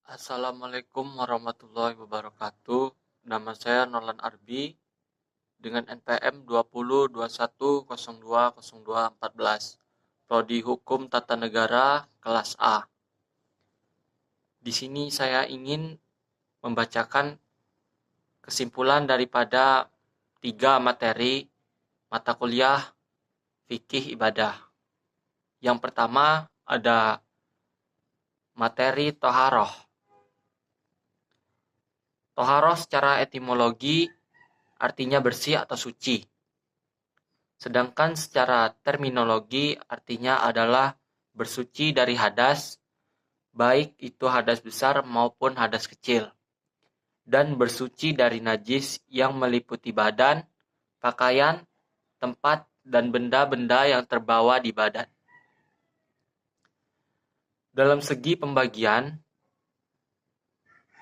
Assalamualaikum warahmatullahi wabarakatuh. Nama saya Nolan Arbi dengan NPM 2021020214. Prodi Hukum Tata Negara kelas A. Di sini saya ingin membacakan kesimpulan daripada 3 materi mata kuliah fikih ibadah. Yang pertama ada materi toharoh. Toharoh secara etimologi artinya bersih atau suci. Sedangkan secara terminologi artinya adalah bersuci dari hadas, baik itu hadas besar maupun hadas kecil. Dan bersuci dari najis yang meliputi badan, pakaian, tempat, dan benda-benda yang terbawa di badan. Dalam segi pembagian,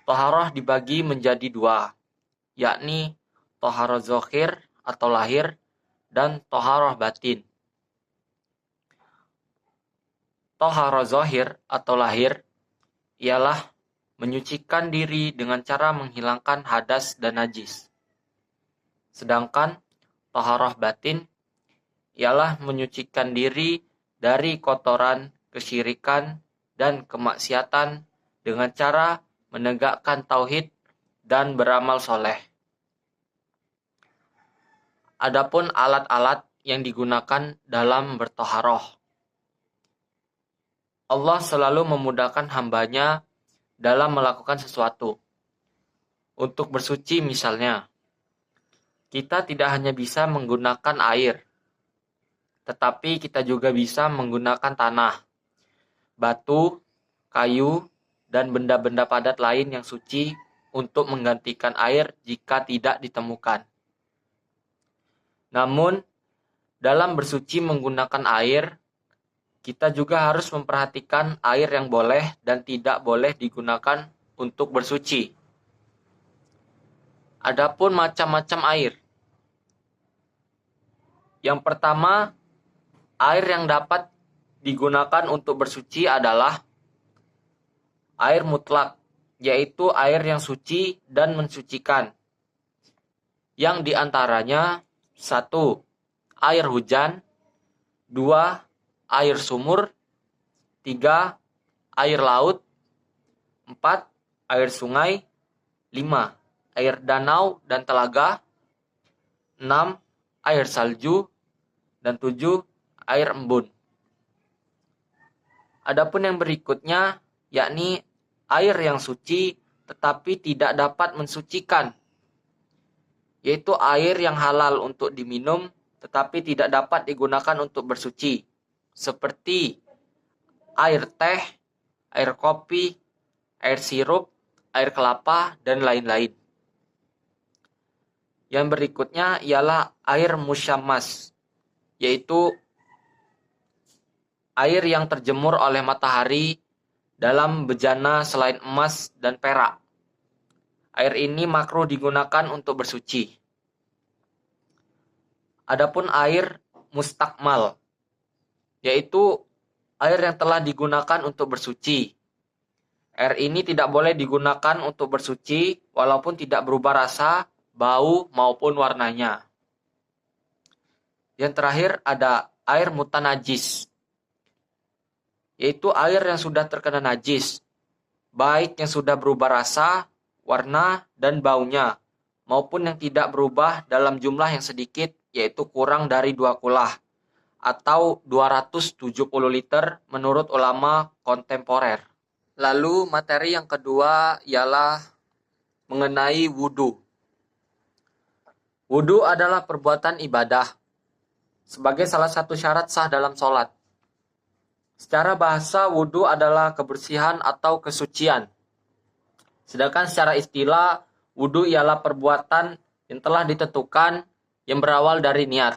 toharoh dibagi menjadi 2, yakni toharoh zohir atau lahir dan toharoh batin. Toharoh zohir atau lahir ialah menyucikan diri dengan cara menghilangkan hadas dan najis. Sedangkan toharoh batin ialah menyucikan diri dari kotoran, kesyirikan, dan kemaksiatan dengan cara menegakkan tauhid dan beramal soleh. Adapun alat-alat yang digunakan dalam bertoharoh. Allah selalu memudahkan hambanya dalam melakukan sesuatu. Untuk bersuci misalnya, kita tidak hanya bisa menggunakan air, tetapi kita juga bisa menggunakan tanah, batu, kayu, dan benda-benda padat lain yang suci untuk menggantikan air jika tidak ditemukan. Namun, dalam bersuci menggunakan air, kita juga harus memperhatikan air yang boleh dan tidak boleh digunakan untuk bersuci. Adapun macam-macam air. Yang pertama, air yang dapat digunakan untuk bersuci adalah air mutlak, yaitu air yang suci dan mensucikan. Yang diantaranya 1. Air hujan, 2. Air sumur, 3. Air laut, 4. Air sungai, 5. Air danau dan telaga, 6. Air salju, dan 7. Air embun. Adapun yang berikutnya yakni air yang suci tetapi tidak dapat mensucikan, yaitu air yang halal untuk diminum tetapi tidak dapat digunakan untuk bersuci, seperti air teh, air kopi, air sirup, air kelapa, dan lain-lain. Yang berikutnya ialah air musyammas, yaitu air yang terjemur oleh matahari dalam bejana selain emas dan perak. Air ini makruh digunakan untuk bersuci. Adapun air mustakmal, yaitu air yang telah digunakan untuk bersuci. Air ini tidak boleh digunakan untuk bersuci walaupun tidak berubah rasa, bau, maupun warnanya. Yang terakhir ada air mutanajis, yaitu air yang sudah terkena najis, baik yang sudah berubah rasa, warna, dan baunya, maupun yang tidak berubah dalam jumlah yang sedikit, yaitu kurang dari 2 kulah, atau 270 liter menurut ulama kontemporer. Lalu materi yang kedua ialah mengenai wudhu. Wudhu adalah perbuatan ibadah sebagai salah satu syarat sah dalam sholat. Secara bahasa, wudhu adalah kebersihan atau kesucian. Sedangkan secara istilah, wudhu ialah perbuatan yang telah ditentukan yang berawal dari niat,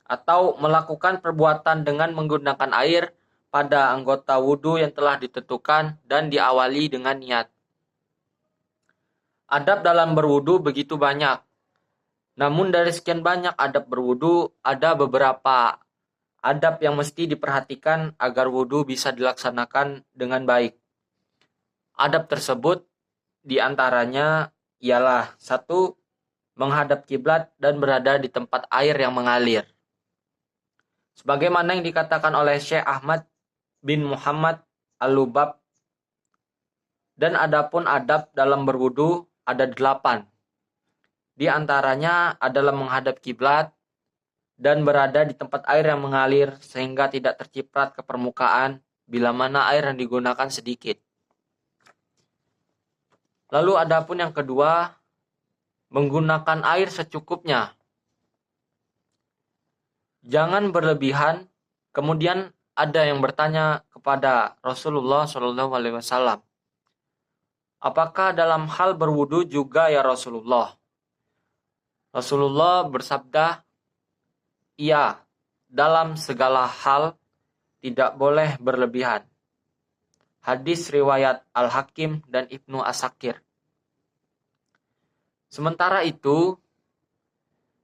atau melakukan perbuatan dengan menggunakan air pada anggota wudhu yang telah ditentukan dan diawali dengan niat. Adab dalam berwudhu begitu banyak. Namun dari sekian banyak adab berwudhu, ada beberapa adab yang mesti diperhatikan agar wudhu bisa dilaksanakan dengan baik. Adab tersebut diantaranya ialah 1. Menghadap kiblat dan berada di tempat air yang mengalir. Sebagaimana yang dikatakan oleh Syekh Ahmad bin Muhammad Al-Lubab. Dan adapun adab dalam berwudu ada 8. Di antaranya adalah menghadap kiblat dan berada di tempat air yang mengalir sehingga tidak terciprat ke permukaan bila mana air yang digunakan sedikit. Lalu adapun yang kedua, menggunakan air secukupnya. Jangan berlebihan. Kemudian ada yang bertanya kepada Rasulullah SAW, apakah dalam hal berwudu juga ya Rasulullah? Rasulullah bersabda, iya, dalam segala hal tidak boleh berlebihan. Hadis riwayat Al-Hakim dan Ibnu Asakir. Sementara itu,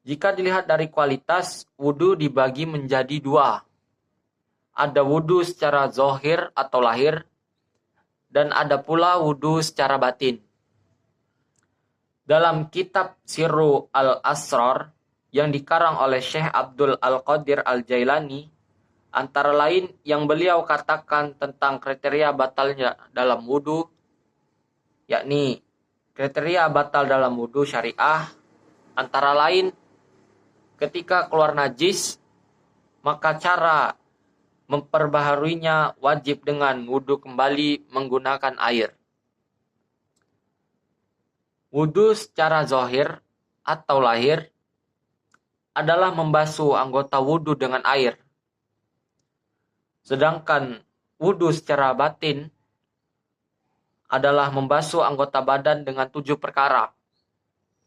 jika dilihat dari kualitas, wudu dibagi menjadi 2. Ada wudu secara zahir atau lahir, dan ada pula wudu secara batin. Dalam kitab Sirru al-Asrar yang dikarang oleh Syekh Abdul Al-Qadir Al-Jailani, antara lain yang beliau katakan tentang kriteria batalnya dalam wudu, yakni kriteria batal dalam wudu syariah, antara lain ketika keluar najis, maka cara memperbaharuinya wajib dengan wudu kembali menggunakan air. Wudu secara zahir atau lahir adalah membasuh anggota wudu dengan air. Sedangkan wudu secara batin adalah membasuh anggota badan dengan 7 perkara,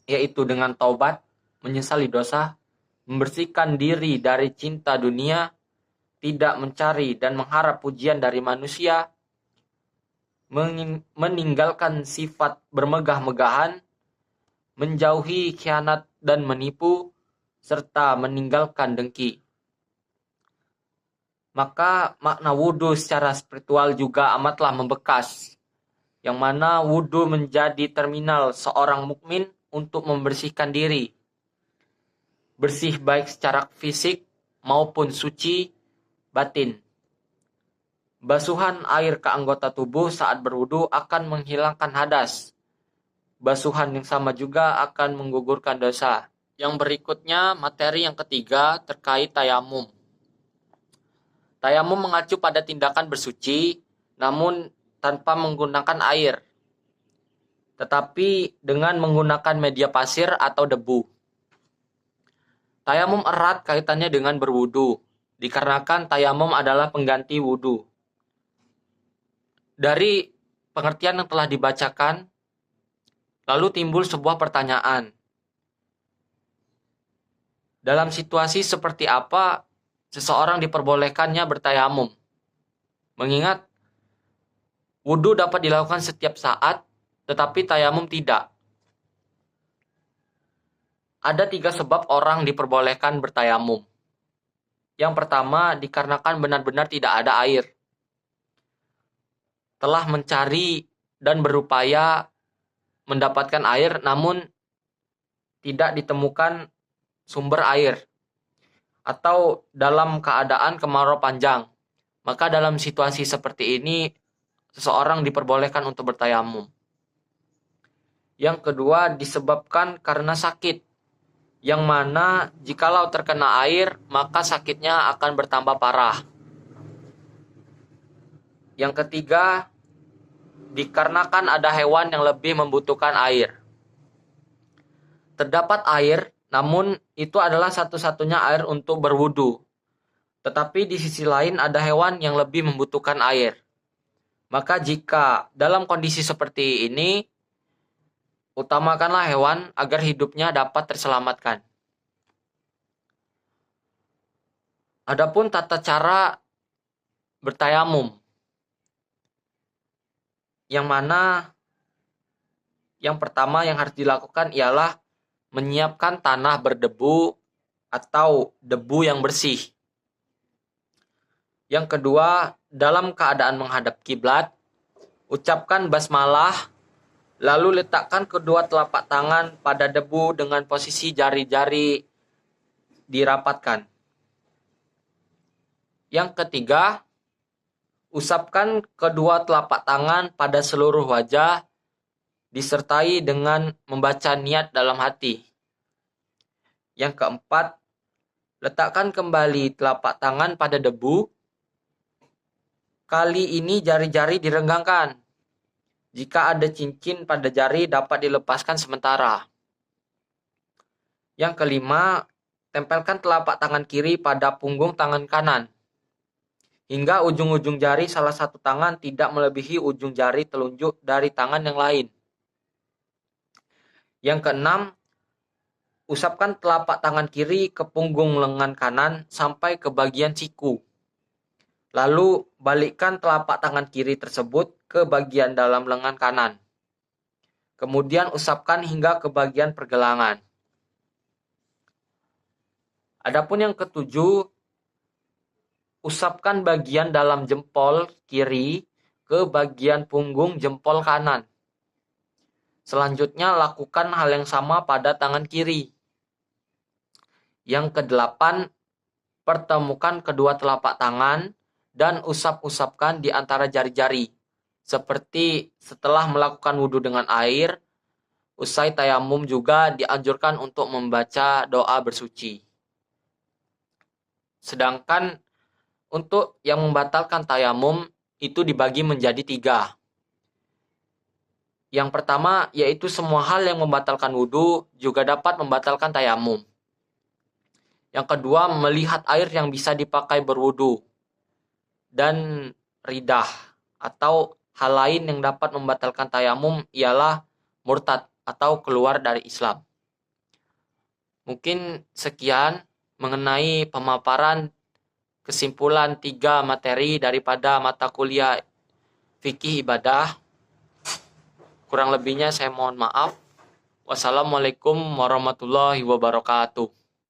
yaitu dengan taubat, menyesali dosa, membersihkan diri dari cinta dunia, tidak mencari dan mengharap pujian dari manusia, meninggalkan sifat bermegah-megahan, menjauhi khianat dan menipu, serta meninggalkan dengki. Maka makna wudu secara spiritual juga amatlah membekas, yang mana wudu menjadi terminal seorang mukmin untuk membersihkan diri. Bersih baik secara fisik maupun suci batin. Basuhan air ke anggota tubuh saat berwudu akan menghilangkan hadas. Basuhan yang sama juga akan menggugurkan dosa. Yang berikutnya, materi yang ketiga terkait tayamum. Tayamum mengacu pada tindakan bersuci, namun tanpa menggunakan air, tetapi dengan menggunakan media pasir atau debu. Tayamum erat kaitannya dengan berwudu, dikarenakan tayamum adalah pengganti wudu. Dari pengertian yang telah dibacakan, lalu timbul sebuah pertanyaan. Dalam situasi seperti apa seseorang diperbolehkannya bertayamum? Mengingat wudu dapat dilakukan setiap saat, tetapi tayamum tidak. Ada 3 sebab orang diperbolehkan bertayamum. Yang pertama, dikarenakan benar-benar tidak ada air. Telah mencari dan berupaya mendapatkan air, namun tidak ditemukan sumber air. Atau dalam keadaan kemarau panjang. Maka dalam situasi seperti ini, seseorang diperbolehkan untuk bertayamum. Yang kedua, disebabkan karena sakit, yang mana jikalau terkena air, maka sakitnya akan bertambah parah. Yang ketiga, dikarenakan ada hewan yang lebih membutuhkan air. Terdapat air, namun itu adalah satu-satunya air untuk berwudu. Tetapi di sisi lain ada hewan yang lebih membutuhkan air. Maka jika dalam kondisi seperti ini, utamakanlah hewan agar hidupnya dapat terselamatkan. Adapun tata cara bertayamum, yang mana yang pertama yang harus dilakukan ialah menyiapkan tanah berdebu atau debu yang bersih. Yang kedua, dalam keadaan menghadap kiblat, Ucapkan basmalah, lalu letakkan kedua telapak tangan pada debu dengan posisi jari-jari dirapatkan. Yang ketiga, usapkan kedua telapak tangan pada seluruh wajah, disertai dengan membaca niat dalam hati. Yang keempat, letakkan kembali telapak tangan pada debu. Kali ini jari-jari direnggangkan. Jika ada cincin pada jari dapat dilepaskan sementara. Yang kelima, tempelkan telapak tangan kiri pada punggung tangan kanan, hingga ujung-ujung jari salah satu tangan tidak melebihi ujung jari telunjuk dari tangan yang lain. Yang keenam, usapkan telapak tangan kiri ke punggung lengan kanan sampai ke bagian siku. Lalu balikkan telapak tangan kiri tersebut ke bagian dalam lengan kanan. Kemudian usapkan hingga ke bagian pergelangan. Adapun yang ketujuh, usapkan bagian dalam jempol kiri ke bagian punggung jempol kanan. Selanjutnya lakukan hal yang sama pada tangan kiri. Yang kedelapan, pertemukan kedua telapak tangan dan usap-usapkan di antara jari-jari. Seperti setelah melakukan wudhu dengan air, usai tayamum juga dianjurkan untuk membaca doa bersuci. Sedangkan untuk yang membatalkan tayamum itu dibagi menjadi 3. Yang pertama yaitu semua hal yang membatalkan wudhu juga dapat membatalkan tayamum. Yang kedua, melihat air yang bisa dipakai berwudhu. Dan ridah atau hal lain yang dapat membatalkan tayamum ialah murtad atau keluar dari Islam. Mungkin sekian mengenai pemaparan kesimpulan 3 materi daripada mata kuliah fikih ibadah. Kurang lebihnya saya mohon maaf. Wassalamualaikum warahmatullahi wabarakatuh.